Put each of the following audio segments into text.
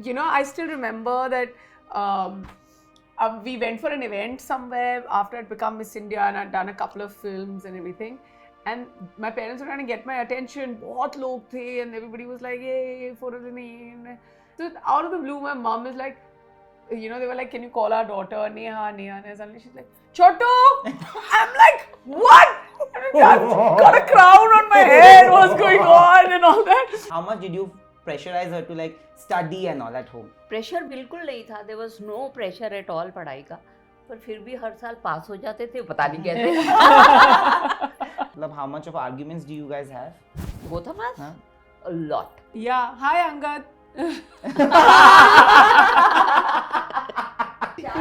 I still remember that we went for an event somewhere after I'd become Miss India and I'd done a couple of films and everything. And my parents were trying to get my attention. बहुत लोग थे and everybody was like, "Hey, photo leene." So out of the blue, my mom is like, they were like, "Can you call our daughter Neha?" And suddenly she's like, "Chotu!" I'm like, "What?" Got a crown on my head. What's going on and all that. How much did you pressurize her to like study and all at home? Pressure बिल्कुल नहीं था. There was no pressure at all पढ़ाई का. पर फिर भी हर साल पास हो जाते थे, पता नहीं कैसे. मतलब how much of arguments do you guys have? Both of us? Huh? A lot. Yeah. Hi, Angad.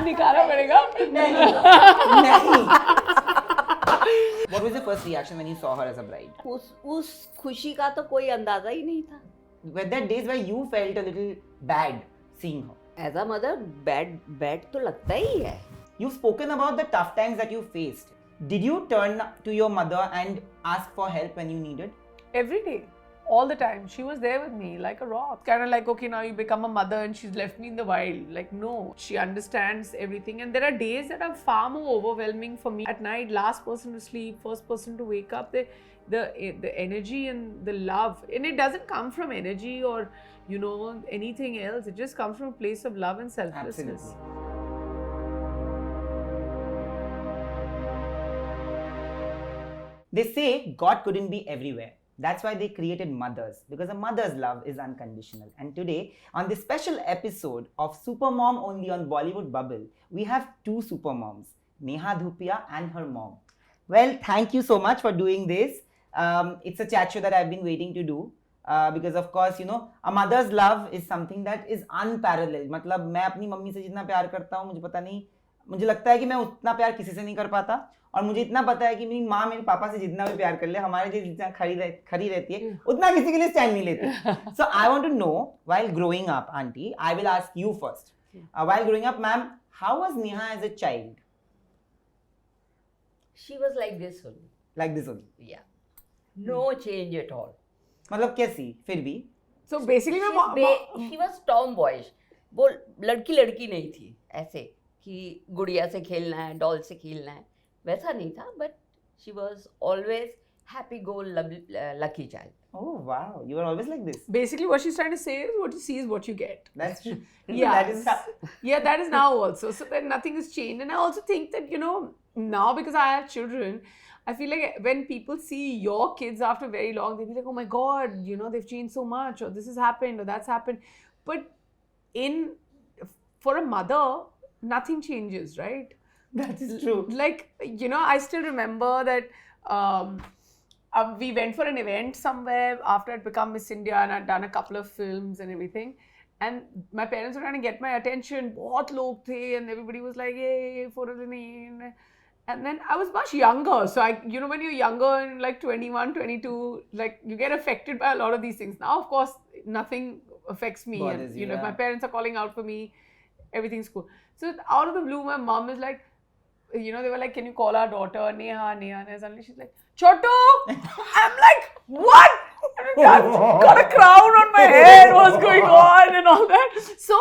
निकाला पड़ेगा. नहीं. What was the first reaction when you saw her as a bride? उस खुशी का तो कोई अंदाजा ही नहीं था. Were there days where you felt a little bad seeing her? As a mother, bad तो लगता ही है. You've spoken about the tough times that you faced. Did you turn to your mother and ask for help when you needed? Every day. All the time. She was there with me like a rock. Kind of like, okay, now you become a mother and she's left me in the wild. Like, no. She understands everything. And there are days that are far more overwhelming for me. At night, last person to sleep, first person to wake up. The energy and the love. And it doesn't come from energy or, anything else. It just comes from a place of love and selflessness. Absolutely. They say God couldn't be everywhere. That's why they created mothers, because a mother's love is unconditional. And today, on this special episode of SuperMom only on Bollywood Bubble, we have two supermoms, Neha Dhupia and her mom. Well, thank you so much for doing this. It's a chat show that I've been waiting to do. Because of course, a mother's love is something that is unparalleled. मतलब मैं अपनी mummy से जितना प्यार करता हूँ, मुझे पता नहीं, मुझे लगता है कि मैं उतना प्यार किसी से नहीं कर पाता. और मुझे इतना पता है कि मेरी माँ मेरे पापा से जितना भी प्यार कर ले, हमारे लिए जितना खड़ी रहती है, उतना किसी के लिए स्टैंड नहीं लेती. So I want to know, while growing up, auntie, I will ask you first. While growing up, ma'am, how was Neha as a child? She was like this only. Like this only? Yeah. No change at all. मतलब कैसी फिर भी? So basically, she was tomboyish. वो लड़की नहीं थी ऐसे कि गुड़िया से खेलना है, डॉल से खेलना है, वैसा नहीं था. But she was always happy go lucky child. Oh wow, you were always like this. Basically, what she's trying to say is what you see is what you get. That's true. Yeah, that that is now also. So then nothing has changed. And I also think that, now because I have children, I feel like when people see your kids after very long, they'll be like, oh my God, they've changed so much, or this has happened, or that's happened. But for a mother, nothing changes, right? That is true. Like, I still remember that we went for an event somewhere after I'd become Miss India and I'd done a couple of films and everything. And my parents were trying to get my attention. बहुत लोग थे and everybody was like, "Hey, photo leene." And then I was much younger. So when you're younger and like 21, 22, like you get affected by a lot of these things. Now, of course, nothing affects me. Bothers you, if my parents are calling out for me, everything's cool. So out of the blue, my mom is like, they were like, "Can you call our daughter Neha?" And suddenly she's like, "Chotu!" I'm like, "What?" Got a crown on my head. What's going on and all that. So,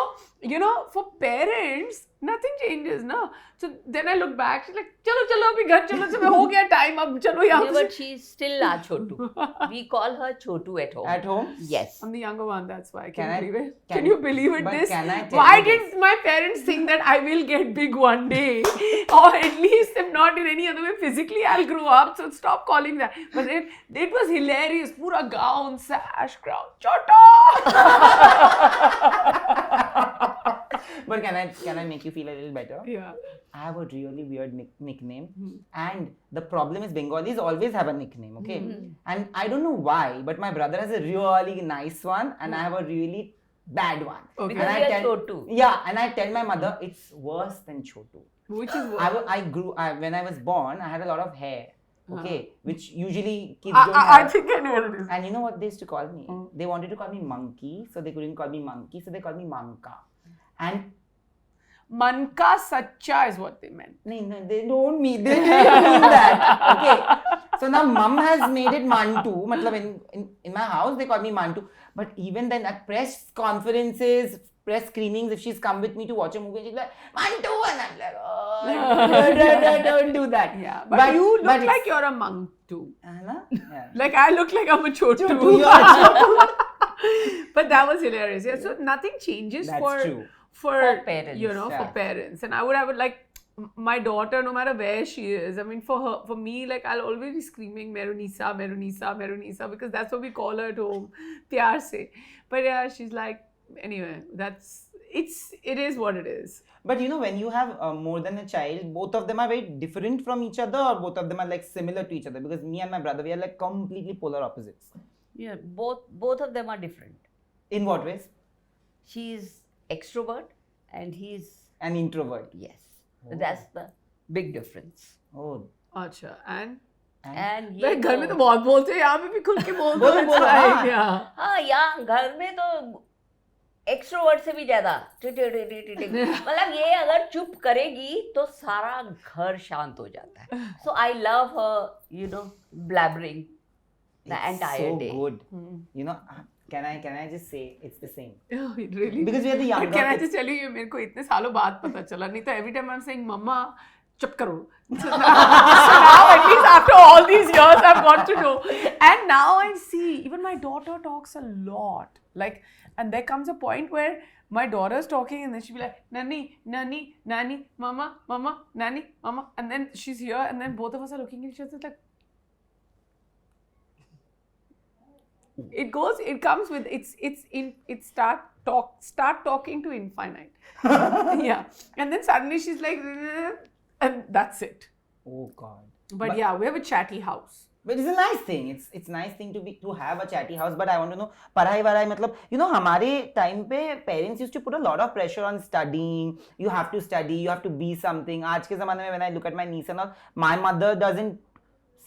for parents, nothing changes, no? So then I look back, she's like, chalo, abhi ghar chalo, ho gaya time, ab chalo yahan. But she's still our Chotu. We call her Chotu at home. At home? Yes. I'm the younger one, that's why. Can I believe it? Can you believe it? But This? can I tell Why you did my parents think that I will get big one day? Or at least, if not in any other way, physically I'll grow up. So stop calling that. But it was hilarious. Pura gown, sash, crown. Chotu! But can I make you feel a little better? Yeah. I have a really weird nickname. And the problem is Bengalis always have a nickname, okay? And I don't know why, but my brother has a really nice one and I have a really bad one. Okay. Because And we are Chotu. Yeah, and I tell my mother it's worse than Chotu. Which is what? When I was born, I had a lot of hair. Okay, which usually kids don't have. I think I know what it is. And you know what they used to call me? They wanted to call me monkey, so they couldn't call me monkey, so they called me manka. And Manka Sacha is what they meant. No, they don't mean that. Okay. So now mum has made it Mantu. Matlab in my house they call me Mantu. But even then at press conferences, press screenings, if she's come with me to watch a movie, she's like, 1, 2, and I'm like, oh, don't do that. Yeah, but you look like you're a monk too. Yeah. Like I look like I'm a chotu. You are Chotu. But that was hilarious. Yeah, so nothing changes That's true. for parents, you know, for parents. And I would have like my daughter, no matter where she is, I mean, for me, like I'll always be screaming Merunisa, Merunisa, Merunisa, because that's what we call her at home, pyar se. But yeah, she's like, anyway, it is what it is. But you know, when you have more than a child, both of them are very different from each other, or both of them are like similar to each other? Because me and my brother, we are like completely polar opposites. Yeah, both of them are different. In what ways? She's extrovert and he's An introvert. yes. Oh. That's the big difference. Oh. Acha, and And ये घर में तो बहुत बोलते हैं, यहाँ पे भी खुल के बोलते बोलो, हैं. बोलो, हाँ. Yeah. हाँ, यहाँ घर में तो एक्सट्रोवर्ट से भी ज्यादा मतलब ये अगर चुप करेगी तो सारा घर शांत हो जाता है. So I love her, you know, blabbering the It's entire so day. good. You know, can I just say it's the same? Oh, really? Because we are the younger. But can I just tell you, ये मेरे को इतने सालों बाद पता चला, नहीं तो every time I'm saying mama चुप करो. So now at least after all these years I've got to know, and now I see even my daughter talks a lot, like, and there comes a point where my daughter's talking and then she'll be like nani nani nani mama mama nani mama, and then she's here and then both of us are looking at each other like it comes with it start talking to infinite. Yeah, and then suddenly she's like and that's it. Oh God. But yeah, we have a chatty house. But it's a nice thing. It's nice thing to have a chatty house. But I want to know, पढ़ाई वढ़ाई मतलब, you know, हमारे time पे parents used to put a lot of pressure on studying. You have to study. You have to be something. आज के ज़माने में when I look at my niece and all, my mother doesn't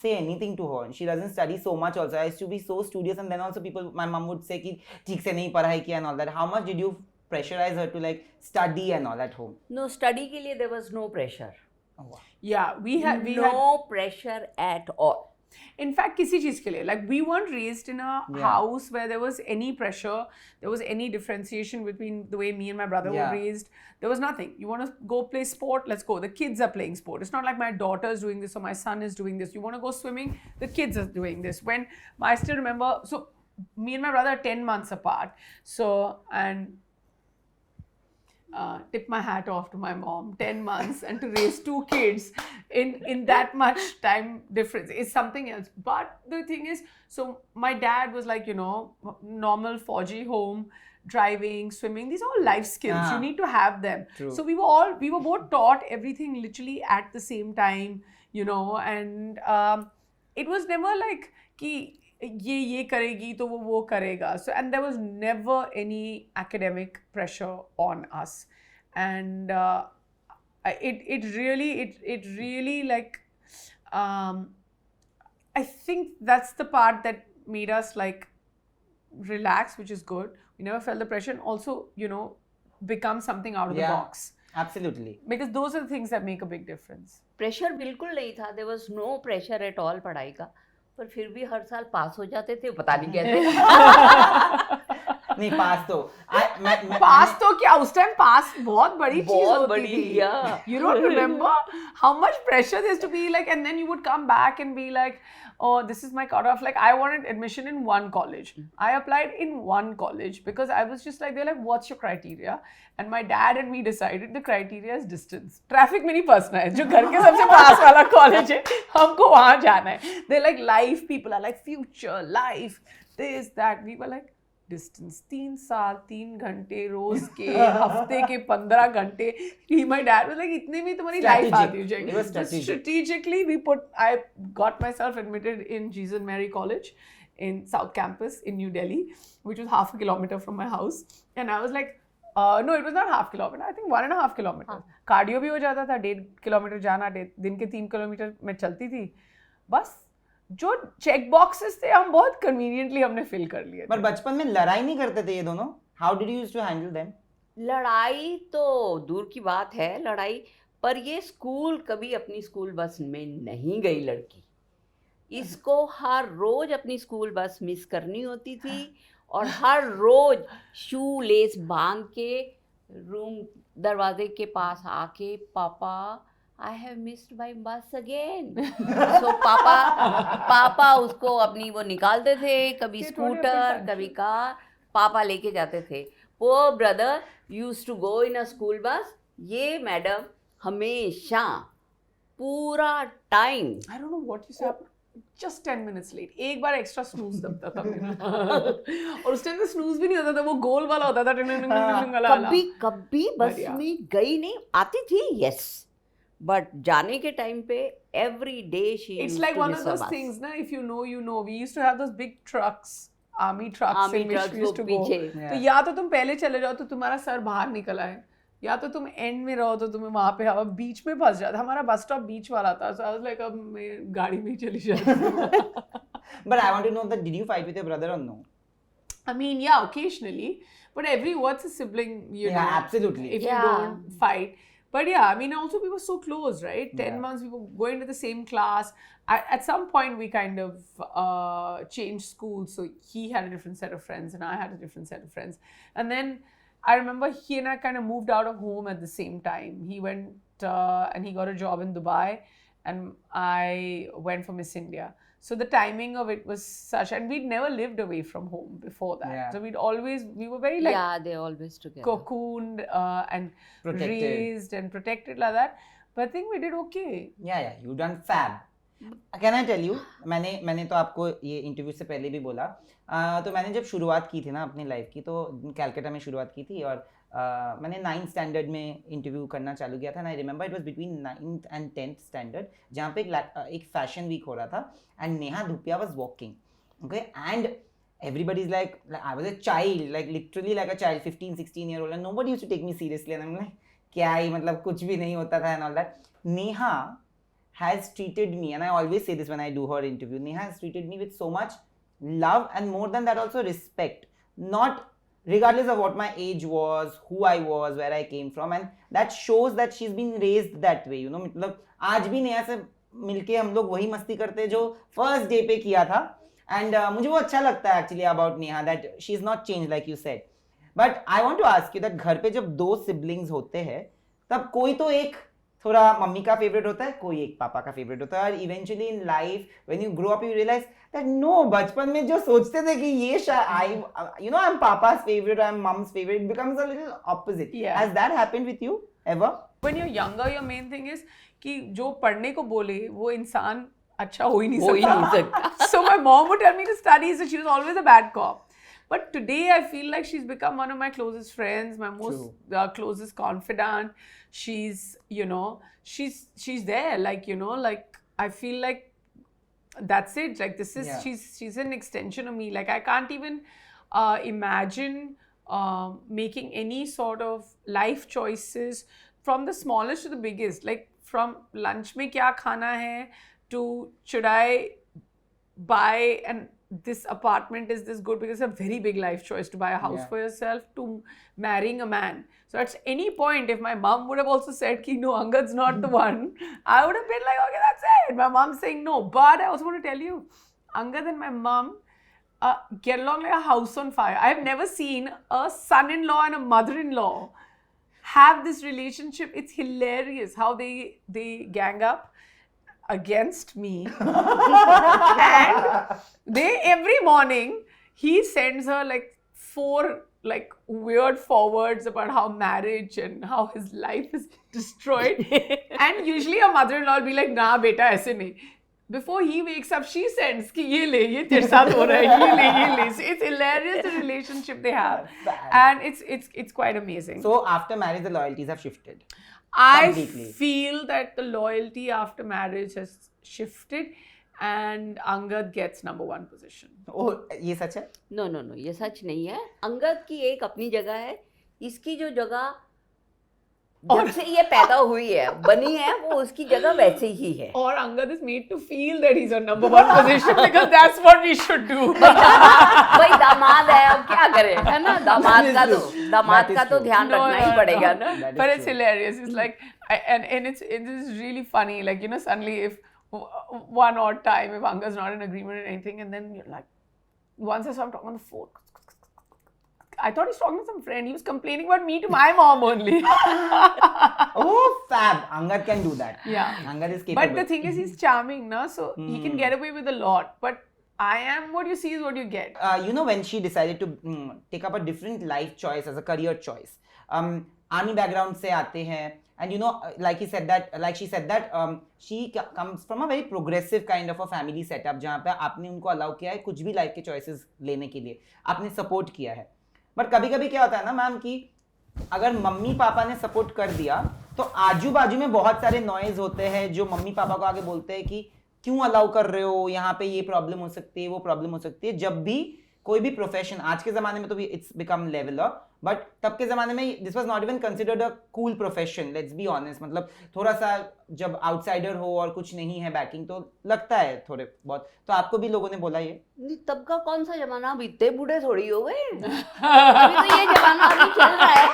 say anything to her. She doesn't study so much also. I used to be so studious, and then also my mom would say कि ठीक से नहीं पढ़ाई किया and all that. How much did you pressurize her to like study and all at home? No, study के लिए there was no pressure. Oh, wow. Yeah, we had no pressure at all. In fact, किसी चीज के लिए, like we weren't raised in a house where there was any pressure, there was any differentiation between the way me and my brother were raised. There was nothing. You want to go play sport? Let's go. The kids are playing sport. It's not like my daughter is doing this or my son is doing this. You want to go swimming? The kids are doing this. When I still remember, so me and my brother are 10 months apart. So, and tip my hat off to my mom. 10 months and to raise 2 kids in that much time difference is something else. But the thing is, so my dad was like, you know, normal Fauji home, driving, swimming, these are all life skills. You need to have them. True. So we were both taught everything literally at the same time, you know, and it was never like कि ये करेगी तो वो करेगा. So, and there was never any academic pressure on us, and it really like I think that's the part that made us like relax, which is good. We never felt the pressure, and also, you know, become something out of the box. Absolutely. Because those are the things that make a big difference. Pressure बिल्कुल नहीं था. There was no pressure at all पढ़ाई का. पर फिर भी हर साल पास हो जाते थे, पता नहीं कैसे. नहीं, पास तो पास तो क्या, उस टाइम पास बहुत बड़ी चीज होती थी. Yeah. You don't remember how much pressure there used to be, like, and then you would come back and be like, oh, this is my cutoff. Like, I wanted admission in one college. I applied in one college because I was just like, they're like, what's your criteria? And my dad and me decided the criteria is distance. Traffic में नहीं फंसना है, जो घर के सबसे पास वाला college है, हमको वहाँ जाना है. They're like life, people are like future, life, this, that. We were like, distance, 3 साल 3 घंटे रोज के, हफ्ते के 15 घंटे. My dad was like, इतने में तुम्हारी life आती हो जाएगी. It was strategic. Strategically, I got myself admitted in Jesus Mary College in South Campus in New Delhi, which was half a kilometer from my house. And I was like, no, it was not half kilometer. I think 1.5 kilometers. Cardio भी हो जाता था, 1.5 kilometre जाना, दिन के 3 kilometre मैं चलती थी. बस जो चेक बॉक्सेस थे हम बहुत कन्वीनियंटली हमने फिल कर लिए. पर बचपन में लड़ाई नहीं करते थे ये दोनों? How did you used to handle them? लड़ाई तो दूर की बात है, लड़ाई. पर ये स्कूल कभी अपनी स्कूल बस में नहीं गई लड़की. इसको हर रोज अपनी स्कूल बस मिस करनी होती थी और हर रोज शू लेस बांध के रूम दरवाजे के पास आके पापा आई हैव मिस्ड माई बस अगेन. सो पापा उसको अपनी वो निकालते थे, कभी ये थोड़ी अपनी स्कूटर country. कभी कार, पापा लेके जाते थे. Poor brother used to go in a school bus. ये मैडम हमेशा पूरा time I don't know what used to happen. Just 10 minutes late. एक बार एक्स्ट्रा स्नूज दबता था मेरा. और उस टाइम तो स्नूज भी नहीं होता था, वो गोल वाला होता था. टिंग टिंग टिंग वाला. कभी बस बढ़िया. में गई नहीं. आती थी यस, बट जाने के टाइम पे every day she It's like one of those things, na. If you know, you know. We used to have those big trucks, army trucks, in which we used to go. पीछे. तो या तो तुम पहले चले जाओ तो तुम्हारा सर बाहर निकल आए, या तो तुम एंड में रहो तो तुम्हें वहां पे हवा बीच में फंस जाता. हमारा बस स्टॉप बीच वाला था. So I was like, अब मैं गाड़ी में ही चली जाती हूँ. But I want to know that did you fight with your brother or no? I mean, yeah, occasionally, but what's a sibling, you know? Yeah, absolutely. If Yeah. you don't fight. But yeah, I mean, also we were so close, right? 10 Yeah. months, we were going to the same class. At some point, we kind of changed schools. So he had a different set of friends and I had a different set of friends. And then I remember he and I kind of moved out of home at the same time. He went and he got a job in Dubai and I went for Miss India. So the timing of it was such, and we'd never lived away from home before that. Yeah. So we were very like Yeah, they always together. cocooned and Protected. raised and protected like that. But I think we did okay. Yeah, you done fab. Can I tell you? मैंने तो आपको ये interview से पहले भी बोला. तो मैंने जब शुरुआत की थी ना अपनी लाइफ की, तो कैलकाटा में शुरुआत की थी और मैंने 9th स्टैंडर्ड में इंटरव्यू करना चालू किया था. I remember it was between 9th and 10th standard, जहाँ पे एक फैशन वीक हो रहा था and Neha Dhupia was walking. Okay, and everybody is like I was a child, like literally like a child, 15-16 year old, and nobody used to take me seriously. And I'm like, क्या ही मतलब कुछ भी नहीं होता था and all that. Neha has treated me, and I always say this when I do her interview, Neha has treated me with so much love and more than that also respect, not regardless of what my age was, who I was, where I came from, and that shows that she's been raised that way, you know. मतलब आज भी नेहा से मिलके हम लोग वही मस्ती करते जो फर्स्ट डे पे किया था. एंड मुझे वो अच्छा लगता है actually about Neha, that she is not change like you said. But I want to ask you that घर पे जब दो सिबलिंग्स होते हैं तब कोई तो एक थोड़ा मम्मी का फेवरेट होता है, कोई एक पापा का फेवरेट होता है, और eventually in life when you grow up you realize that no, बचपन में जो सोचते थे कि ये I you know I am पापा's favourite, I am mum's favourite, it becomes a little opposite. Has that happened with you ever? When you're younger, your main thing is कि जो पढ़ने को बोले वो इंसान अच्छा हो ही नहीं सकता. So my mom would tell me to study, so she was always a bad cop. But today I feel like she's become one of my closest friends, my most closest confidant. She's, you know, she's there, like, you know, like I feel like that's it. Like this is she's an extension of me. Like I can't even imagine making any sort of life choices from the smallest to the biggest. Like from lunch में क्या खाना है to should I buy and this apartment is this good, because it's a very big life choice to buy a house for yourself, to marrying a man. So at any point, if my mom would have also said ki no, Angad's not the one, I would have been like, okay, that's it. My mom's saying no. But I also want to tell you, Angad and my mom get along like a house on fire. I've never seen a son-in-law and a mother-in-law have this relationship. It's hilarious how they gang up against me. And they every morning he sends her like 4 like weird forwards about how marriage and how his life is destroyed. And usually a mother-in-law will be like, nah beta aise nahi. Before he wakes up, she sends कि ये ले, ये तेरे साथ हो रहा है, ये ले. So it's hilarious the relationship they have, and it's quite amazing. So after marriage, the loyalties have shifted. I completely. feel that the loyalty after marriage has shifted, and Angad gets number 1 position. Oh, ये सच है? No no no, ये सच नहीं है. अंगद की एक अपनी जगह है. इसकी जो जगह जब से ये पैदा हुई है, बनी है, वो उसकी जगह वैसे ही है. Or Angad is made to feel that he's on number 1 position, because that's what we should do. भाई दामाद है, अब क्या करें, है ना. दामाद का तो ध्यान रखना ही पड़ेगा ना. But it's hilarious. It's like, and it is really funny. Like, you know, suddenly if one odd time if Angad's not in agreement or anything, and then you're like, once I saw him talking on the phone, I thought he's talking to some friend. He was complaining about me to my mom only. Oh, fab. Angad can do that. Yeah. Angad is capable. But the thing is, he's charming, na? So he can get away with a lot. But I am what you see is what you get. You know, when she decided to take up a different life choice as a career choice, army background se aate hain, and you know, like she said that she comes from a very progressive kind of a family setup, जहाँ पे आपने उनको allow किया है कुछ भी life के choices लेने के लिए, आपने support किया है. But कभी-कभी क्या होता है ना मैम कि अगर मम्मी पापा ने support कर दिया, तो आजू बाजू में बहुत सारे noise होते हैं जो मम्मी पापा को आगे बोलते हैं कि क्यों अलाउ कर रहे हो, यहाँ पे ये प्रॉब्लम हो सकती है, वो प्रॉब्लम हो सकती है. जब भी कोई भी प्रोफेशन, आज के जमाने में तो भी इट्स बिकम लेवलर, बट तब के जमाने में this was not even considered a cool profession, let's be honest. मतलब थोड़ा सा जब आउटसाइडर हो और कुछ नहीं है बैकिंग तो लगता है थोड़े बहुत. तो आपको भी लोगों ने बोला ये? नहीं, तब का कौन सा जमाना, अब इतने बूढ़े थोड़ी हो गए. अभी तो ये जमाना अभी चल रहा है.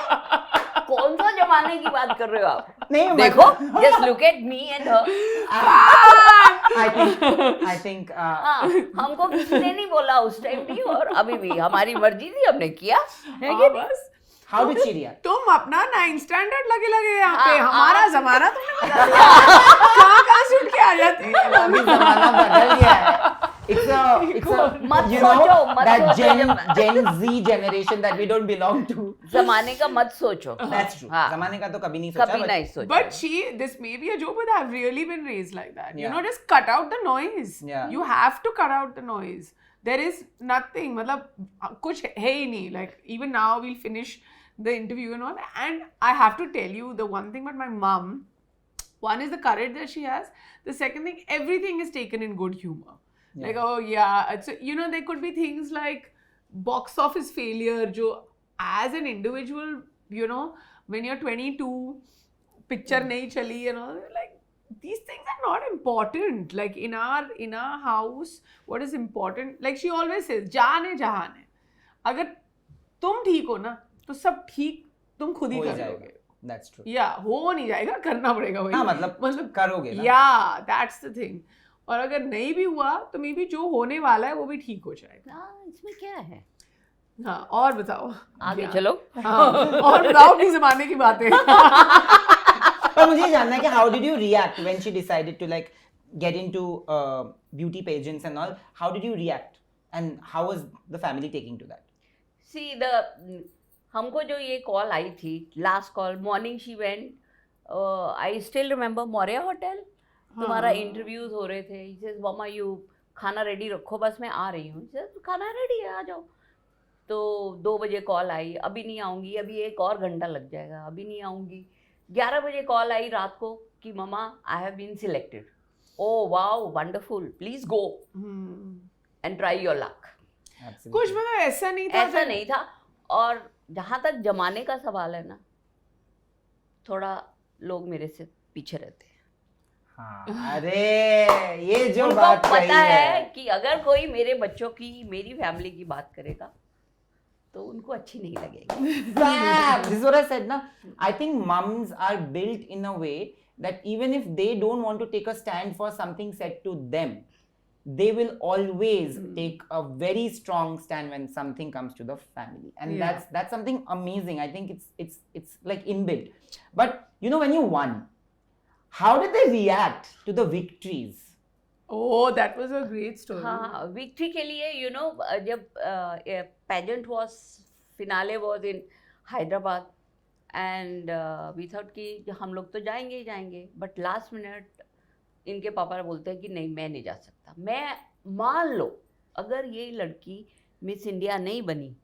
कौन सा जमाने की बात कर रहे हो आप? नहीं देखो, just look at me and her. I think हमको किसी ने नहीं बोला उस टाइम भी, और अभी भी हमारी मर्जी थी, हमने किया है कि नहीं? how did she react? तुम अपना 9th standard लगे यहाँ पे, हाँ, हमारा जमाना तुमने बदल दिया. कहाँ से उठ के आ जाती है. अभी जमाना बदल गया है. It's a मत you know सोचो, मत that सोचो. Gen Z generation that we don't belong to. जमाने का मत सोचो. That's true. हाँ. जमाने का तो कभी नहीं सोचा. कभी नहीं सोचा. But this may be a joke, but I've really been raised like that. Yeah. You know, just cut out the noise. Yeah. You have to cut out the noise. There is nothing. मतलब कुछ है ही नहीं. Like even now we'll finish the interview and all. And I have to tell you the one thing about my mom. One is the courage that she has. The second thing, everything is taken in good humor. Yeah. Like, oh yeah, it's, you know, there could be things like box office failure, jo as an individual, you know, when you're 22, picture nahi chali and all, like these things are not important. Like in our house, what is important, like she always says, jaan hai jahan hai. Agar tum theek ho na, to sab theek tum khud hi kar loge. That's true. Yeah, हो नहीं जाएगा, करना पड़ेगा वही. हाँ, मतलब करोगे ना. Yeah, that's the thing. और अगर नहीं भी हुआ तो मे बी जो होने वाला है वो भी ठीक हो जाएगा. हाँ, इसमें क्या है? हाँ, और बताओ आगे चलो. हाँ, और बताओ अपनी जमाने की बातें. पर मुझे जानना है कि how did you react when she decided to like get into beauty pageants and all? How did you react and how was the family taking to that? See, हमको जो ये कॉल आई थी, last call, morning she went, I still remember Maurya hotel, तुम्हारा interviews हो रहे थे. He says मम्मा यू खाना रेडी रखो, बस मैं आ रही हूँ. खाना रेडी है, आ जाओ. तो 2 बजे कॉल आई, अभी नहीं आऊँगी, अभी 1 और घंटा लग जाएगा, अभी नहीं आऊँगी. 11 बजे कॉल आई रात को कि मम्मा I have been selected. Oh wow, wonderful, please go and try your luck. कुछ मतलब ऐसा नहीं था. और जहाँ तक जमाने का सवाल है ना, थोड़ा लोग मेरे से पीछे रहते हैं. हाँ, अरे ये जो उनको बात पता है कि अगर कोई मेरे बच्चों की, मेरी फैमिली की बात करेगा तो उनको अच्छी नहीं लगेगी. This is what I said, na. I think mums are built in a way that even if they don't want to take a stand for something said to them, they will always take a very strong stand when something comes to the family, and that's something amazing. I think it's like inbuilt. But you know, when you won, how did they react to the victories? Oh, that was a great story. हाँ, victory के लिए you know, जब pageant was, finale was in Hyderabad, and we thought कि हम लोग तो जाएंगे ही जाएंगे. बट लास्ट मिनट इनके पापा बोलते हैं कि नहीं, मैं नहीं जा सकता. मैं, मान लो अगर ये लड़की मिस इंडिया नहीं बनी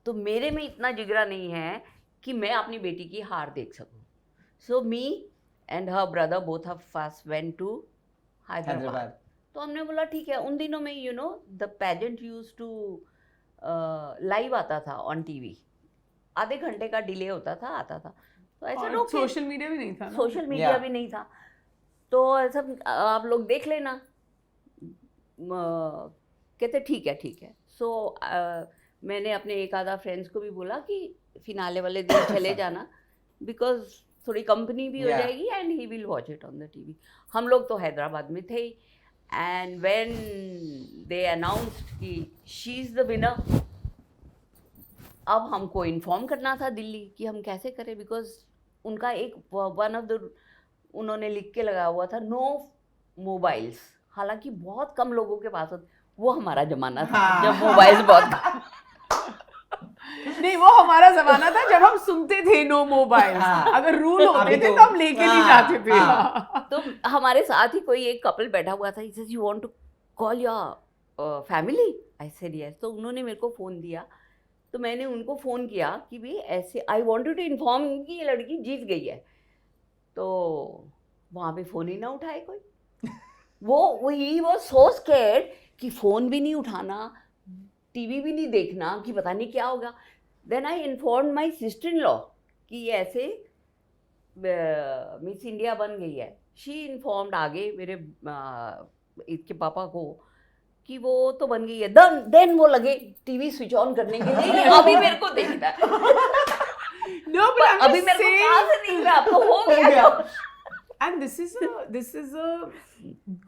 तो मेरे में इतना जिगरा नहीं है कि मैं अपनी बेटी की हार देख सकूं. So me and her brother both of us went to Hyderabad. तो हमने बोला ठीक है. उन दिनों में you know the pageant used to live आता था ऑन टीवी, आधे घंटे का डिले होता था, आता था. तो ऐसा लोग, सोशल मीडिया भी नहीं था ना. सोशल मीडिया भी नहीं था, तो ऐसा आप लोग देख लेना. कहते ठीक है ठीक है. सो मैंने अपने एक आधा फ्रेंड्स को भी बोला कि फिनाले वाले दिन चले जाना, बिकॉज थोड़ी कंपनी भी हो जाएगी and he will watch it on the TV. हम लोग तो हैदराबाद में थे, एंड व्हेन दे अनाउंस्ड कि शी इज़ द विनर, अब हमको इन्फॉर्म करना था दिल्ली कि हम कैसे करें, बिकॉज उनका एक वन ऑफ द उन्होंने लिख के लगाया हुआ था नो मोबाइल्स, हालांकि बहुत कम लोगों के पास होते, वो हमारा जमाना था जब मोबाइल्स बहुत नहीं, वो हमारा जमाना था जब हम सुनते थे नो मोबाइल। अगर रूल होते थे तो हम लेके नहीं जाते थे। तो हमारे साथ ही कोई एक कपल बैठा हुआ था, he says you want to call your family? I said yes। तो उन्होंने मेरे को फ़ोन दिया, तो मैंने उनको फ़ोन किया कि भाई ऐसे आई वांटेड टू इन्फॉर्म कि ये लड़की जीत गई है। तो वहाँ पे फ़ोन ही ना उठाए कोई। वो ही वाज सो स्कैर्ड कि फ़ोन भी नहीं उठाना, टीवी भी नहीं देखना कि पता नहीं क्या होगा। Then I inform my sister in law कि ऐसे मिस इंडिया बन गई है। शी इन्फॉर्म्ड आगे मेरे इसके पापा को कि वो तो बन गई है। देन वो लगे टीवी स्विच ऑन करने के लिए, अभी मेरे को देखना है। No, but I'm अभी just मेरे को saying, कहाँ से दिख रहा है, आपको हो गया। and this is a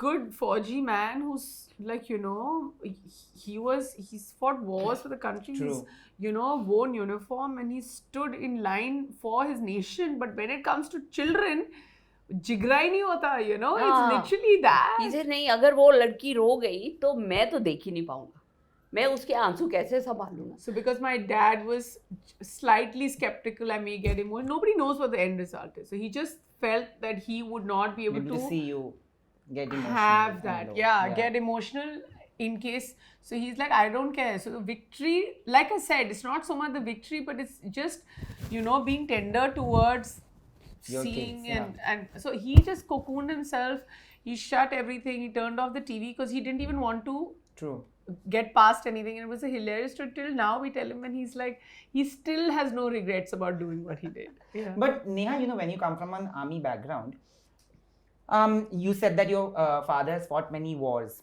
good 4G man who's like, you know, he's fought wars for the country. True. He's, you know, worn uniform and he stood in line for his nation. But when it comes to children, जिगरा ही नहीं होता, you know, it's literally that. He said नहीं, अगर वो लड़की रो गई तो मैं तो देख ही नहीं पाऊंगा, मैं उसके आंसू कैसे संभालूंगा। So because my dad was slightly skeptical I may get emotional, nobody knows what the end result is. So he just felt that he would not be able to see you get emotional, have that, get emotional in case. So he's like, I don't care. So the victory, like I said, it's not so much the victory, but it's just, you know, being tender towards your seeing kids, and so he just cocooned himself. He shut everything. He turned off the TV because he didn't even want to get past anything. And it was a hilarious story. Till now we tell him and he's like, he still has no regrets about doing what he did. Yeah. But Neha, you know, when you come from an army background, you said that your father has fought many wars.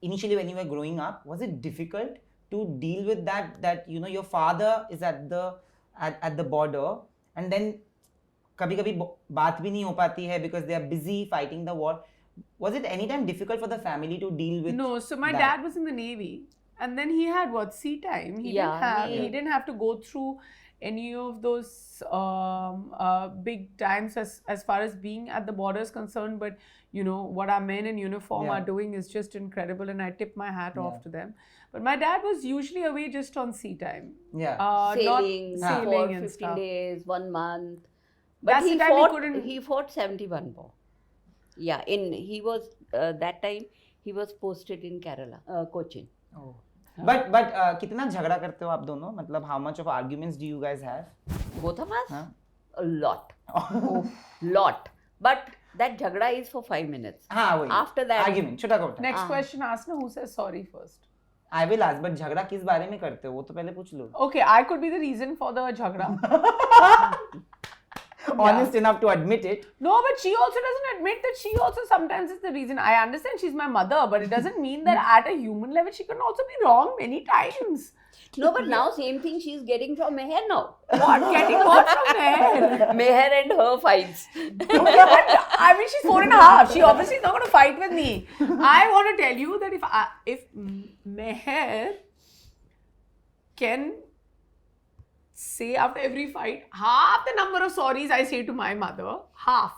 Initially, when you were growing up, was it difficult to deal with that you know your father is at the border and then कभी-कभी बात भी नहीं हो पाती है because they are busy fighting the war. Was it any time difficult for the family to deal with? No, so my dad was in the Navy and then he had sea time. He didn't have to go through any of those big times as far as being at the border is concerned. But you know what our men in uniform are doing is just incredible, and I tip my hat off to them. But my dad was usually away just on sea time. Sailing for and 15 stuff. days, 1 month. But That's the time he fought 71 war. Yeah, he was that time he was posted in Kerala, Cochin. Oh. But कितना झगड़ा करते हो आप दोनों? मतलब how much of arguments do you guys have? Both of us? A lot. Lot. But that झगड़ा is for 5 minutes. वही. After that argument छोटा Kota. Next question, ask na who says sorry first. I will ask, but झगड़ा किस बारे में करते हो वो तो पहले पूछ लो. Okay, I could be the reason for the झगड़ा. Honest enough to admit it. No, but she also doesn't admit that she also sometimes is the reason. I understand she's my mother, but it doesn't mean that at a human level she can also be wrong many times. No, but now same thing she's getting from Mehr now. What? Getting what from Mehr? Mehr and her fights. Okay, but I mean she's 4.5. She obviously is not going to fight with me. I want to tell you that if Mehr can say after every fight half the number of sorries I say to my mother, half,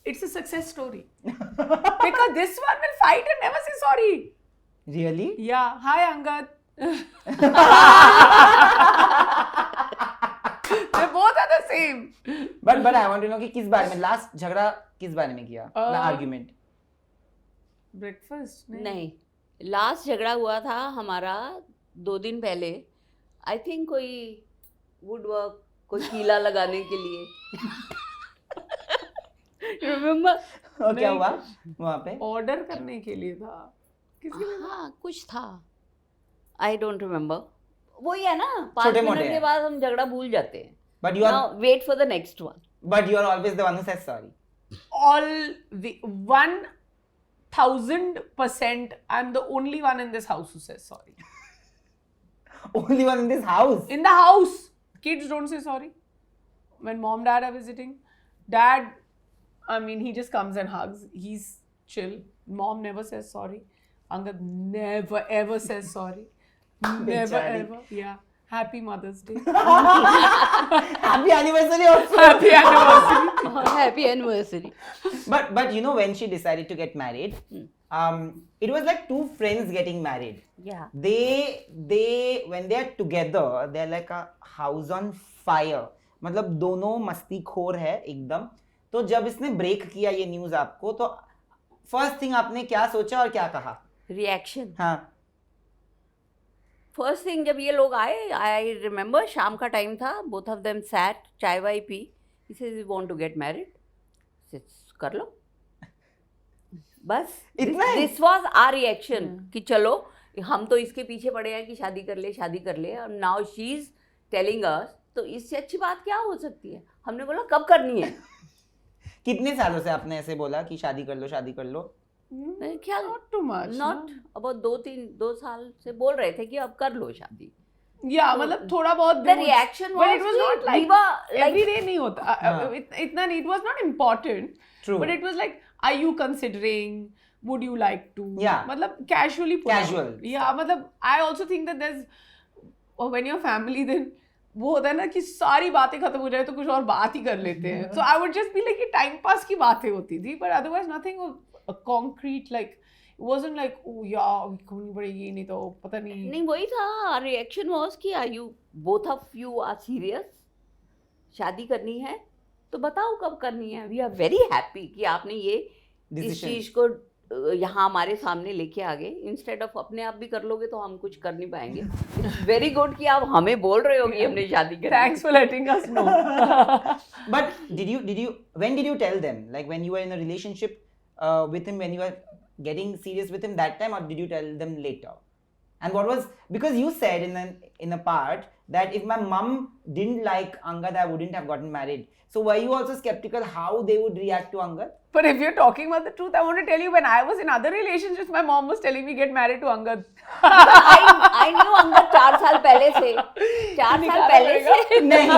it's a success story. Because this one will fight and never say sorry. Really? Yeah. Hi, Angad. They both are the same. But I want to know कि किस बारे में last झगड़ा किस बारे में किया? Argument. Breakfast? नहीं. Last झगड़ा हुआ था हमारा 2 दिन पहले. I think कोई woodwork, कोई कीला लगाने के लिए. Remember? और क्या हुआ वहाँ पे? Order करने के लिए था. किसके लिए? हाँ, कुछ था. I don't remember. वही है ना, 5 मिनट के बाद हम झगड़ा भूल जाते हैं. But you are now wait for the next one. But you are always the one who says sorry. 1000% I'm the only one in this house who says sorry. Only one in this house? In the house. Kids don't say sorry. When mom, dad are visiting, dad, I mean, he just comes and hugs. He's chill. Mom never says sorry. Angad never ever says sorry. Never ever. Yeah. Happy Mother's Day. Happy anniversary also. Happy anniversary. Happy anniversary. But you know, when she decided to get married, it was like two friends getting married. Yeah. They when they are together, they're like a house on fire. मतलब दोनों मस्तीखोर है एकदम. तो जब इसने break किया ये news आपको, तो फर्स्ट थिंग आपने क्या सोचा और क्या कहा? रिएक्शन. हाँ. फर्स्ट थिंग जब ये लोग आए, आई रिमेम्बर शाम का टाइम था, बोथ ऑफ देम सैट, चाय वाय पी. He says you want to get married, कर लो. बस इतना दिस वाज आवर रिएक्शन कि चलो हम तो इसके पीछे पड़े हैं कि शादी कर ले, और now she is telling us, तो इससे अच्छी बात क्या हो सकती है. हमने बोला कब करनी है. कितने सालों से आपने ऐसे बोला कि शादी कर लो? मेरे ख्याल Not too much. Not about 2 साल से बोल रहे थे कि अब कर लो शादी. Yeah, मतलब थोड़ा बहुत. The reaction but was it was कि not like we were every day नहीं होता. इतना नहीं. It was not important. True. But it was like, are you considering? Would you like to? Yeah. मतलब casually. Casual. Yeah, मतलब I also think that there's, when you're family, then वो होता है ना कि सारी बातें खत्म हो जाए तो कुछ और बात ही कर लेते हैं. So I would just be like कि टाइम पास की बातें होती थी, but otherwise nothing concrete, like it wasn't like oh यार करनी पड़ेगी नहीं तो पता नहीं. वही था. रिएक्शन वाज कि are you both of you are serious, शादी करनी है तो बताओ कब करनी है. वी आर वेरी हैप्पी कि आपने ये इस चीज को यहाँ हमारे सामने लेके आ गए. इंस्टेड ऑफ अपने आप भी कर लोगे तो हम कुछ कर नहीं पाएंगे. इट्स वेरी गुड कि आप हमें बोल रहे हो कि हमने शादी करनी. Thanks for letting us know. But when did you tell them? Like when you were in a relationship with him, when you were getting serious with him that time, or did you tell them later? And what was, because you said in a part that if my mom didn't like Angad, I wouldn't have gotten married. So were you also skeptical how they would react to Angad? But if you're talking about the truth, I want to tell you, when I was in other relationships, my mom was telling me get married to Angad. I knew Angad 4 साल पहले से. 4 साल पहले से. नहीं.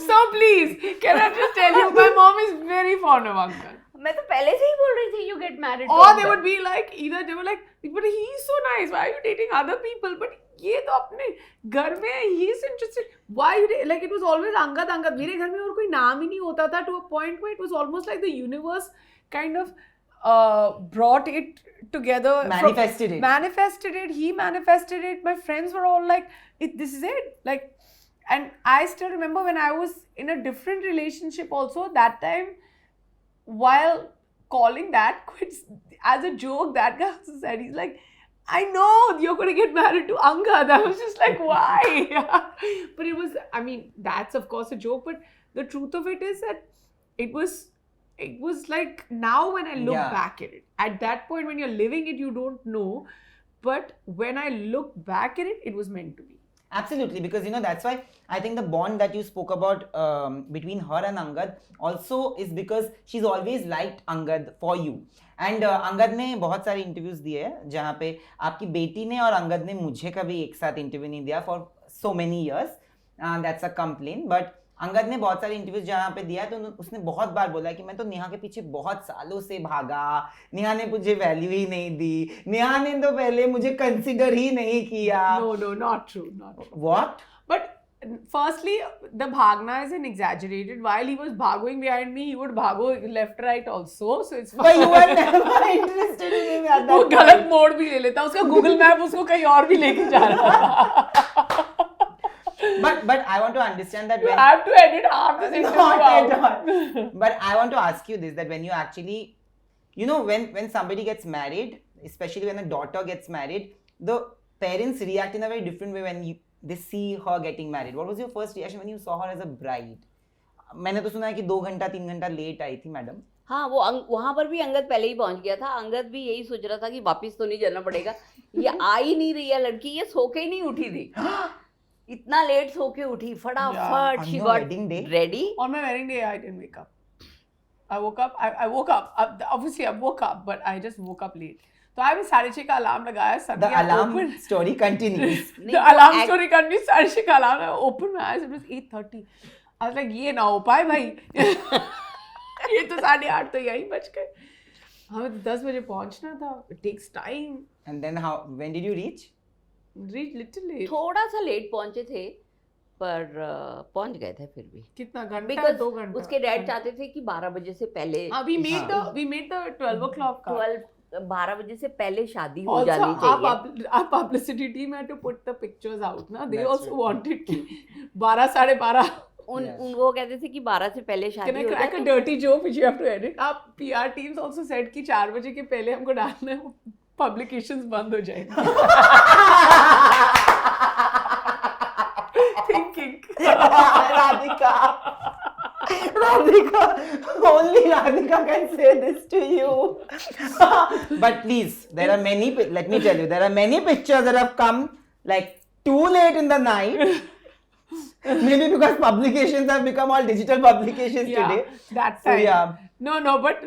So please, can I just tell you, my mom is very fond of Angad. मैं तो पहले से ही बोल रही थी you get married. Or they would be like, either they were like, but he's so nice, why are you dating other people? But ये तो अपने घर में है, he's interested. Why you like, it was always Angad. मेरे घर में और कोई नाम ही नहीं होता था, to a point where it was almost like the universe kind of brought it together. Manifested it. He manifested it. My friends were all like, this is it. Like, and I still remember when I was in a different relationship also, that time, while calling that quits as a joke, that guy also said, he's like, I know you're going to get married to Angad. I was just like, why? But it was, I mean, that's of course a joke, but the truth of it is that it was like, now when I look back at it, at that point when you're living it, you don't know, but when I look back at it, it was meant to be. Absolutely, because you know, that's why I think the bond that you spoke about between her and Angad also is because she's always liked Angad for you. And Angad ने बहुत सारे interviews दिए हैं जहाँ पे आपकी बेटी ने और अंगद ने मुझे कभी एक साथ इंटरव्यू नहीं दिया for so many years. That's a complaint. But Angad ने बहुत सारे इंटरव्यूज जहाँ पे दिया तो उसने बहुत बार बोला कि मैं तो नेहा के पीछे बहुत सालों से भागा, नेहा ने मुझे वैल्यू ही नहीं दी, नेहा ने तो पहले मुझे कंसिडर ही नहीं किया. No, not true. What? But firstly, the bhagna is an exaggerated. While he was bhagoing behind me, he would bhago left, right also. So it's fine. But you were never interested in him at that वो point. गलत मोड़ भी ले लेता, उसका Google Map उसको कहीं और भी लेके जा रहा. But I want to understand that You when have to edit half this interview not at out. all. But I want to ask you this, that when you actually, you know, when somebody gets married, especially when a daughter gets married, the parents react in a very different way when they see her getting married. What was your first reaction when you saw her as a bride? मैंने तो सुना है कि 2 घंटा 3 घंटा late आई थी madam. हाँ, वो वहाँ पर भी अंगद पहले ही पहुँच गया था. अंगद भी यही सोच रहा था कि वापस तो नहीं जाना पड़ेगा, ये आ ही नहीं रही है लड़की, ये सो के ही नहीं उठी थी. इतना लेट सो के उठी फटाफट. She got ready. On my wedding day, I didn't wake up. I woke up. Obviously, I woke up, but I just woke up late. So I was 6:30 का alarm लगाया. The alarm story continues. The alarm story continues. 6:30 का alarm. I opened my eyes. It was 8:30. I was like, ये ना हो पाए भाई. ये तो 8:30 तो यही बच गए. हमें 10 बजे पहुंचना था. It takes time. And then when did you reach? Reach little late. थोड़ा सा लेट पहुंचे थे पर पहुंच गए थे फिर भी कितना घंटा? बिकॉज 2 घंटा. उसके डैड चाहते थे कि 12 बजे से पहले we made the 12 o'clock का. 12 बजे से पहले शादी हो Also, जानी चाहिए. our publicity team had to put the pictures out. Na? They That's also true. wanted कि 12, 12:30. वो कहते थे कि 12 से पहले Can शादी I हो crack जाए a dirty joke which you have to edit? Our PR teams also said कि 4 बजे के पहले हमको डालना है, publications बंद हो जाएंगे. Thinking. Radhika. Radhika, only Radhika can say this to you. But please, there are many, let me tell you, there are many pictures that have come like too late in the night. Maybe because publications have become all digital publications today. That So, time. yeah. No, but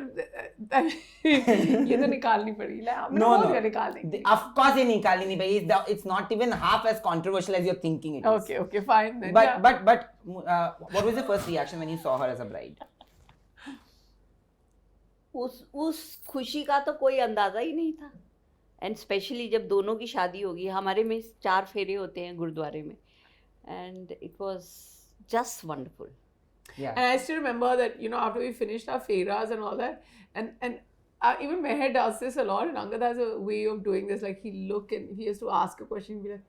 ये तो निकालनी पड़ी ले. No. निकालनी. Of course, ये निकालनी नहीं पड़ी. It's not even half as controversial as you're thinking it is. Okay, fine then. But what was your first reaction when you saw her as a bride? उस खुशी का तो कोई अंदाजा ही नहीं था. एंड स्पेशली जब दोनों की शादी होगी. हमारे में 4 फेरे होते हैं गुरुद्वारे में. And it was just wonderful. Yeah. And I still remember that, after we finished our fairas and all that, and even Mehr does this a lot, and Angad has a way of doing this, like he'll look and if he has to ask a question, he'll be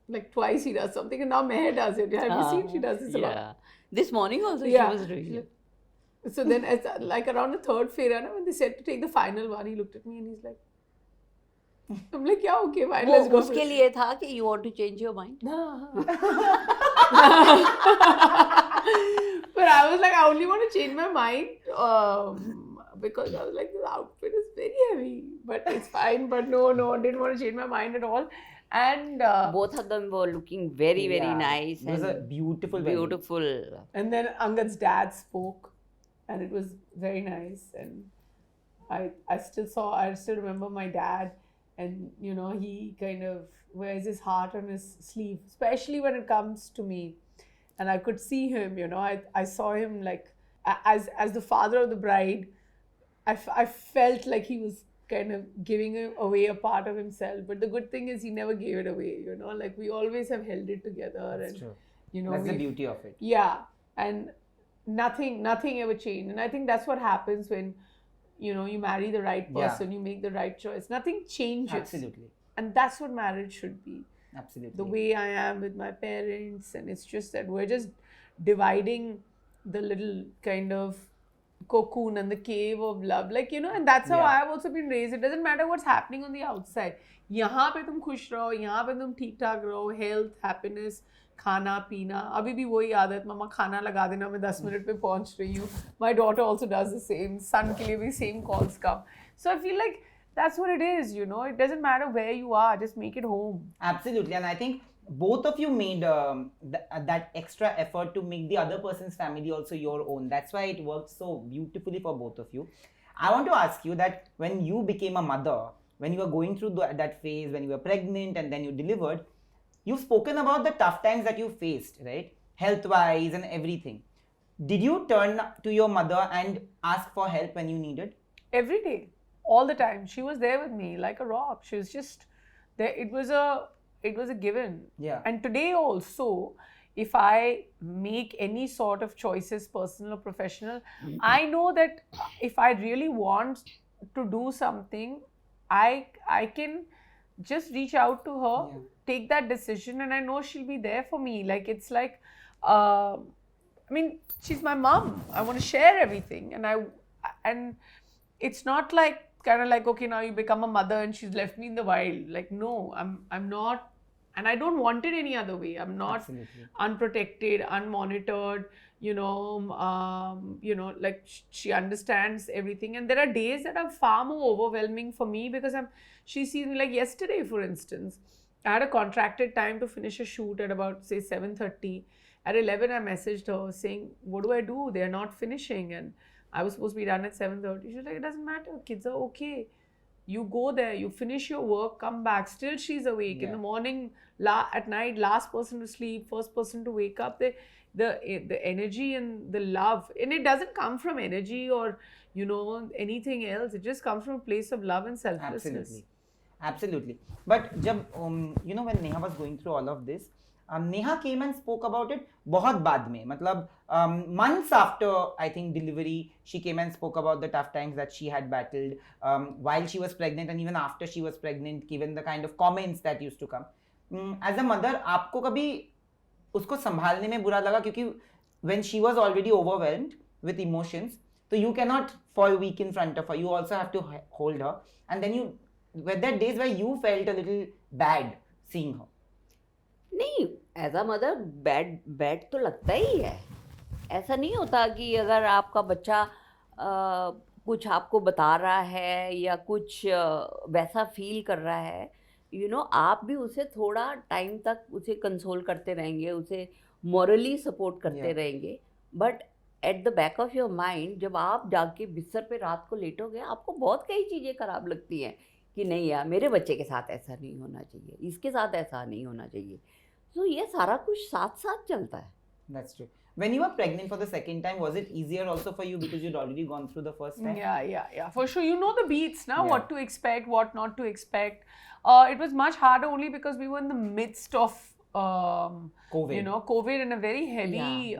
like twice he does something, and now Mehr does it. Have you seen she does this a lot? Yeah. This morning also she was doing it. So then, like around the 3rd faira, when they said to take the final one, he looked at me and he's like, I'm like, yeah, okay, fine, let's go. उसके लिए था कि you want to change your mind. But I was like, I only want to change my mind because I was like, this outfit is very heavy, but it's fine. But no, didn't want to change my mind at all. And both of them were looking very nice. It was a beautiful wedding. Beautiful. And then Angad's dad spoke, and it was very nice. And I still remember my dad, and he kind of wears his heart on his sleeve, especially when it comes to me. And I could see him, I saw him like, as the father of the bride, I felt like he was kind of giving away a part of himself. But the good thing is he never gave it away, like we always have held it together. That's and, true. That's the beauty of it. Yeah. And nothing ever changed. And I think that's what happens when, you marry the right person, you make the right choice. Nothing changes. Absolutely. And that's what marriage should be. Absolutely. The way I am with my parents, and it's just that we're just dividing the little kind of cocoon and the cave of love, and that's how I've also been raised. It doesn't matter what's happening on the outside. यहाँ पे तुम खुश रहो, यहाँ पे तुम ठीक ठाक रहो, health, happiness, खाना पीना. अभी भी वही आदत, मम्मा खाना लगा देना, मैं 10 मिनट में पहुंच रही हूँ. My daughter also does the same. Son के लिए भी same calls come. So I feel like that's what it is, It doesn't matter where you are, just make it home. Absolutely. And I think both of you made that extra effort to make the other person's family also your own. That's why it worked so beautifully for both of you. I want to ask you that when you became a mother, when you were going through that phase, when you were pregnant and then you delivered, you've spoken about the tough times that you faced, right? Health-wise and everything. Did you turn to your mother and ask for help when you needed? Every day. All the time. She was there with me like a rock. She was just there. It was a given. Yeah. And today also, if I make any sort of choices, personal or professional, I know that if I really want to do something, I can just reach out to her, take that decision, and I know she'll be there for me. Like it's like, she's my mom. I want to share everything, and it's not like kind of like, okay, now you become a mother and she's left me in the wild. Like, no, I'm not, and I don't want it any other way. I'm not unprotected, unmonitored, like she understands everything. And there are days that are far more overwhelming for me because she sees me, like yesterday, for instance, I had a contracted time to finish a shoot at about, say, 7:30. At 11, I messaged her saying, what do I do? They're not finishing. And I was supposed to be done at 7:30. She's like, it doesn't matter. Kids are okay. You go there, you finish your work, come back. Still she's awake. In the morning, at night, last person to sleep, first person to wake up. The energy and the love. And it doesn't come from energy or, anything else. It just comes from a place of love and selflessness. Absolutely. Absolutely. But जब when Neha was going through all of this, Neha came and spoke about it बहुत बाद में, मतलब months after I think delivery, she came and spoke about the tough times that she had battled while she was pregnant and even after she was pregnant, given the kind of comments that used to come. As a mother, आपको कभी उसको संभालने में बुरा लगा, क्योंकि when she was already overwhelmed with emotions, so you cannot fall weak in front of her, you also have to hold her, and then were there days where you felt a little bad seeing her? नहीं, as a mother bad तो लगता ही है. ऐसा नहीं होता कि अगर आपका बच्चा कुछ आपको बता रहा है या कुछ वैसा फील कर रहा है, आप भी उसे थोड़ा टाइम तक उसे कंसोल करते रहेंगे, उसे मॉरली सपोर्ट करते रहेंगे. But at the back of your mind, जब आप जाके बिस्तर पे रात को लेटोगे, आपको बहुत कई चीज़ें खराब लगती हैं कि नहीं यार, मेरे बच्चे के साथ ऐसा नहीं होना चाहिए, इसके साथ ऐसा नहीं होना चाहिए. तो ये सारा कुछ साथ साथ चलता है. That's true. When you were pregnant for the second time, was it easier also for you because you'd already gone through the first time? Yeah. For sure. You know the beats now, Yeah. what to expect, what not to expect. It was much harder only because we were in the midst of COVID. COVID in a very heavy,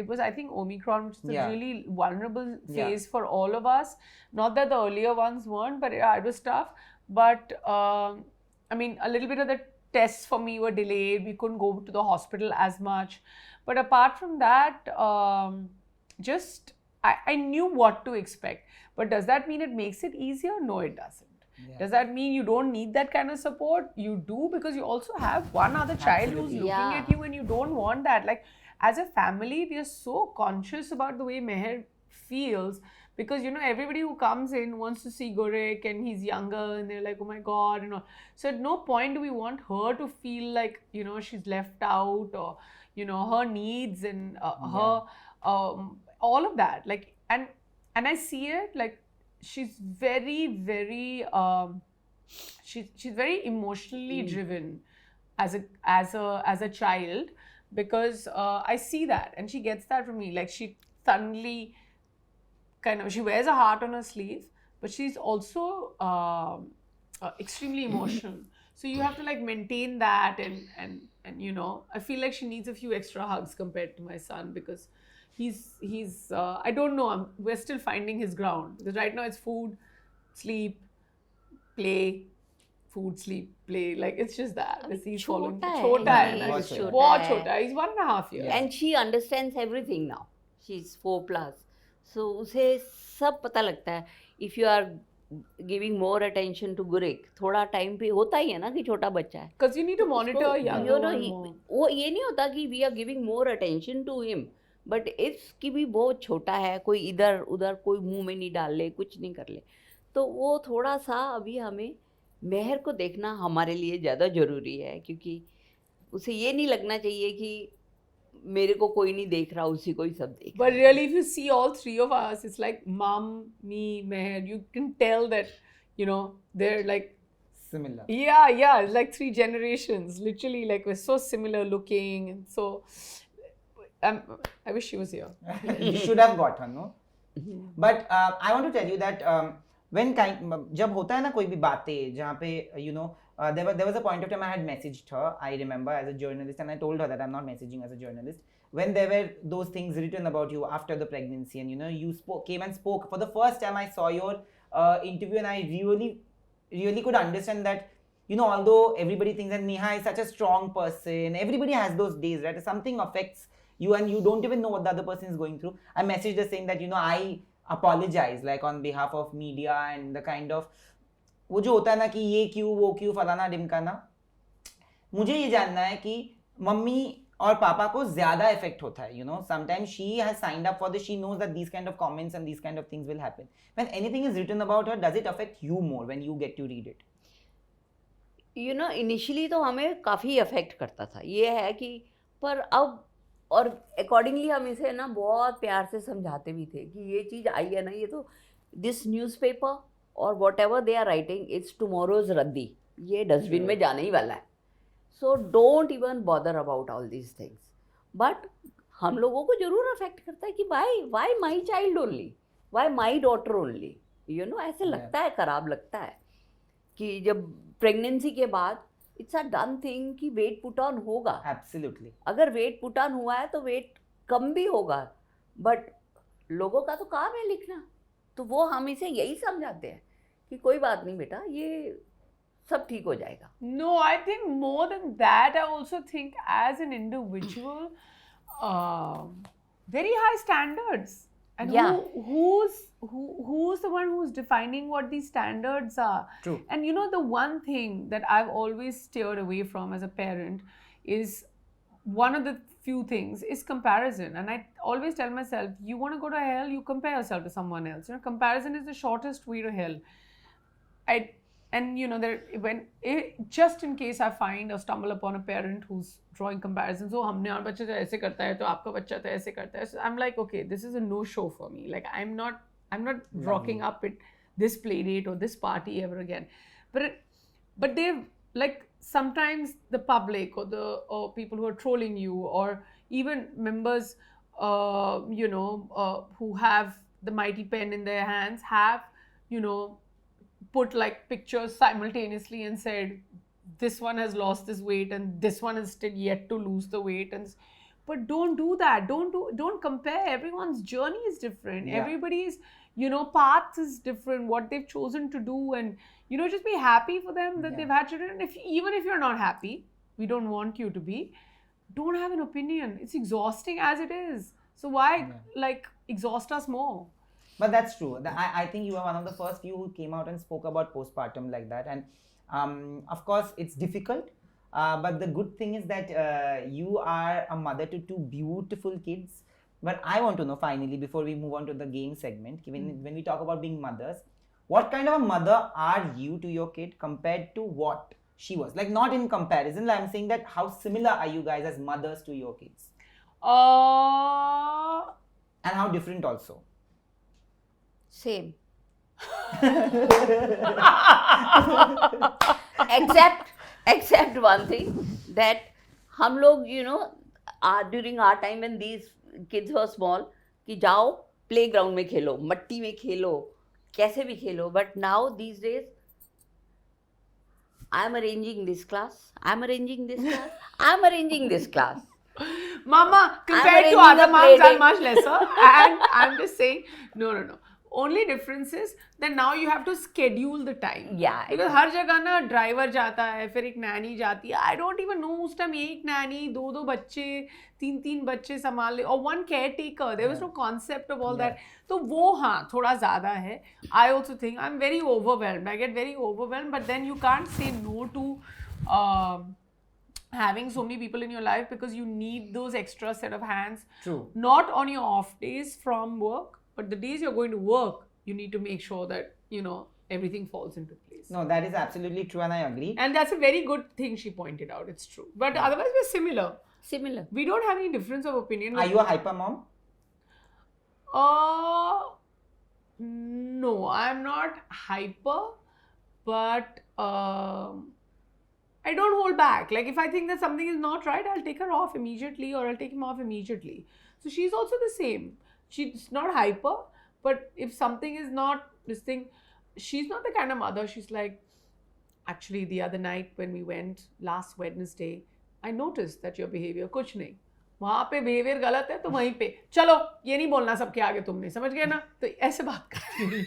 it was, I think, Omicron, which is a really vulnerable phase for all of us. Not that the earlier ones weren't, but it was tough. But, I mean, a little bit of the tests for me were delayed. We couldn't go to the hospital as much. But apart from that, I knew what to expect. But does that mean it makes it easier? No, it doesn't. Yeah. Does that mean you don't need that kind of support? You do, because you also have one other child who's looking at you, and you don't want that. Like, as a family, we are so conscious about the way Mehr feels, because everybody who comes in wants to see Guriq, and he's younger, and they're like, oh my god, and all. So at no point do we want her to feel like she's left out, or her needs and her all of that. Like, and I see it, like, she's very, very she's very emotionally driven as a child, because I see that, and she gets that from me. Like, she suddenly she wears a heart on her sleeve, but she's also extremely emotional. So you have to like maintain that, and I feel like she needs a few extra hugs compared to my son, because he's I don't know, we're still finding his ground, because right now it's food, sleep, play, food, sleep, play. Like, it's just that. He's following. Chota hai. He's 1.5 years. And she understands everything now. She's 4+. So उसे सब पता लगता है. If you are giving more attention to Guriq, थोड़ा time पे होता ही है ना कि छोटा बच्चा है. Because you need to monitor younger one more. वो ये नहीं होता कि we are giving more attention to him. But इसकी भी बहुत छोटा है, कोई इधर उधर कोई मुंह में नहीं डाल ले, कुछ नहीं कर ले. तो वो थोड़ा सा अभी हमें मेहर को देखना हमारे लिए ज़्यादा ज़रूरी है, क्योंकि उसे ये नहीं लगना चाहिए कि मेरे को कोई नहीं देख रहा, उसी को ही सब देख रहा. But really, if you see all three of us, it's like mom, me, Mehr. You can tell that, they're like similar. Yeah, it's like 3 generations. Literally, like, we're so similar looking, and so. I wish she was here. You should have got her, no? But I want to tell you that when जब होता है ना कोई भी बातें जहाँ पे there was a point of time I had messaged her, I remember, as a journalist, and I told her that I'm not messaging as a journalist. When there were those things written about you after the pregnancy, and you came and spoke for the first time, I saw your interview, and I really could understand that, although everybody thinks that Neha is such a strong person, everybody has those days, right? Something affects you and you don't even know what the other person is going through. I messaged her saying that, I apologize, like, on behalf of media and the kind of, वो जो होता है ना कि ये क्यों वो क्यों फलाना ढिमकाना. मुझे ये जानना है कि मम्मी और पापा को ज़्यादा इफेक्ट होता है. Sometimes she has signed up for this, she knows that these kind of comments and these kind of things will happen. When anything is written about her, does it affect you more when you get to read it? Initially तो हमें काफ़ी affect करता था. ये है कि पर अब और अकॉर्डिंगली हम इसे ना बहुत प्यार से समझाते भी थे कि ये चीज़ आई है ना, ये तो दिस न्यूज़पेपर और whatever they are writing, it's tomorrow's रद्दी, ये डस्टबिन में जाने ही वाला है. So don't even bother about all these things. But हम लोगों को ज़रूर अफेक्ट करता है कि why my child only, why my daughter only, ऐसे लगता है, खराब लगता है. कि जब प्रेगनेंसी के बाद इट्स अ डन थिंग कि वेट पुट ऑन होगा. Absolutely. अगर वेट पुट ऑन हुआ है तो वेट कम भी होगा, बट लोगों का तो काम है लिखना, तो वो हम इसे यही समझाते हैं कि कोई बात नहीं बेटा, ये सब ठीक हो जाएगा. No, I think more than that, I also think as an individual, very high standards. And Yeah. who's the one who's defining what these standards are? True. And you know, the one thing that I've always steered away from as a parent is one of the few things is comparison. And I always tell myself, you want to go to hell, you compare yourself to someone else. You know, comparison is the shortest way to hell. And you know, just in case I find or stumble upon a parent who's drawing comparisons, oh, हमने और बच्चे तो ऐसे करता है, तो आपका बच्चा तो ऐसे करता है. So I'm like, okay, this is a no show for me. Like I'm not rocking up at this play date or this party ever again. But they've, like, sometimes the public or people who are trolling you, or even members, who have the mighty pen in their hands, have, put like pictures simultaneously and said, this one has lost this weight and this one is still yet to lose the weight. But don't do that. Don't compare. Everyone's journey is different. Yeah. Everybody's, path is different, what they've chosen to do, and, just be happy for them that they've had children. And even if you're not happy, we don't want you to be, don't have an opinion. It's exhausting as it is. So why, exhaust us more? But that's true. I think you are one of the first few who came out and spoke about postpartum like that. And of course, it's difficult. But the good thing is that you are a mother to two beautiful kids. But I want to know, finally, before we move on to the game segment, when we talk about being mothers, what kind of a mother are you to your kid compared to what she was? Like, not in comparison. I'm saying that how similar are you guys as mothers to your kids? And how different also? Same. except one thing, that हम लोग, during our time when these kids were small, कि जाओ playground में खेलो, मट्टी में खेलो, कैसे भी खेलो. But now these days, I'm arranging this class, I'm arranging this class, I'm arranging this class. Mama, compared to other moms, I'm much lesser. And I'm just saying, no. Only difference is that now you have to schedule the time. Yeah. Because हर जगह ना driver जाता है, फिर एक नैनी जाती है. I don't even know उस time एक नैनी, दो बच्चे, तीन बच्चे संभाल ले, or one caretaker. There was no concept of all that. तो वो हाँ थोड़ा ज़्यादा है. I also think I'm very overwhelmed. I get very overwhelmed, but then you can't say no to having so many people in your life, because you need those extra set of hands. True. Not on your off days from work, but the days you're going to work, you need to make sure that, everything falls into place. No, that is absolutely true, and I agree. And that's a very good thing she pointed out. It's true. But otherwise, we're similar. Similar. We don't have any difference of opinion. Are you a hyper mom? No, I'm not hyper, but I don't hold back. Like, if I think that something is not right, I'll take her off immediately, or I'll take him off immediately. So she's also the same. She's not hyper, but if something is not this thing, she's not the kind of mother. She's like, actually, the other night when we went last Wednesday, I noticed that your behavior, कुछ नहीं, वहाँ पे behavior गलत है तो वहीं पे चलो ये नहीं बोलना सबके आगे तुमने, समझ गए ना? तो ऐसे बात करती है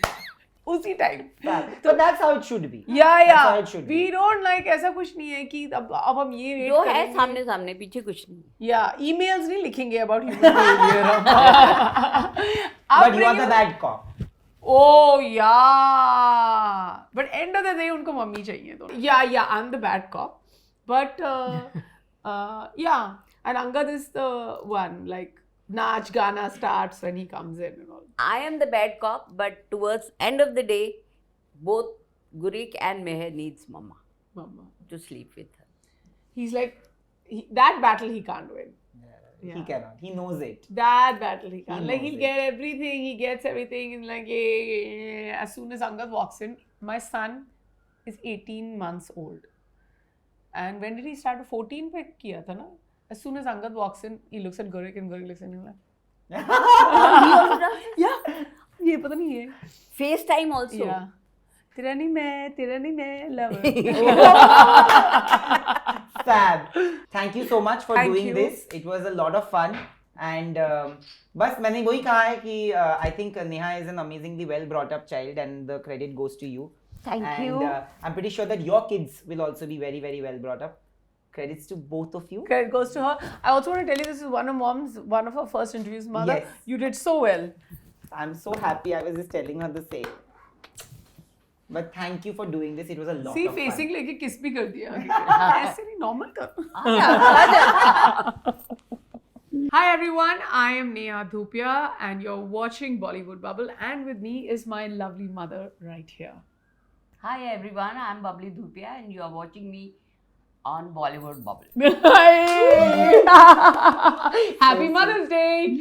उसी time. So that's how it should be. Yeah. That's how it should be. We don't like ऐसा कुछ नहीं है कि अब हम ये वेट जो है सामने पीछे कुछ नहीं. Yeah, emails नहीं लिखेंगे about human behavior. But you are the bad cop. Oh yeah. But end of the day उनको मम्मी चाहिए तो. Yeah, I'm the bad cop. But yeah, and Angad is the one, like, Naach Gana starts when he comes in and all. I am the bad cop, but towards end of the day, both Guriq and Mehr needs mama to sleep with her. He's like, that battle he can't win. Yeah. He cannot. He knows it. That battle he can't. He Like, knows he'll it. get everything. He gets everything. And like, yeah. As soon as Angad walks in, my son is 18 months old. And when did he start? 14 पे किया था ना? As soon as Angad walks in, he looks at Guriq and Guriq looks at him like, He also does this? yeah, ये पता नहीं है. FaceTime also. Yeah. तेरा नहीं मैं lover. Fab. Thank you so much for Thank doing you. this. It was a lot of fun. And बस मैंने वही कहा है कि I think Neha is an amazingly well brought up child and the credit goes to you. Thank and, you. I'm pretty sure that your kids will also be very, very well brought up. Credits to both of you. Credit goes to her. I also want to tell you, this is one of her first interviews. Mother, Yes. you did so well. I'm so happy. I was just telling her the same. But thank you for doing this. It was a lot See, of facing fun. लेके kiss भी कर दिया. ऐसे नहीं normal कर. Hi everyone, I am Neha Dhupia and you're watching Bollywood Bubble, and with me is my lovely mother right here. Hi everyone, I'm Babli Dhupia and you are watching me on Bollywood Bubble. Happy Mother's Day!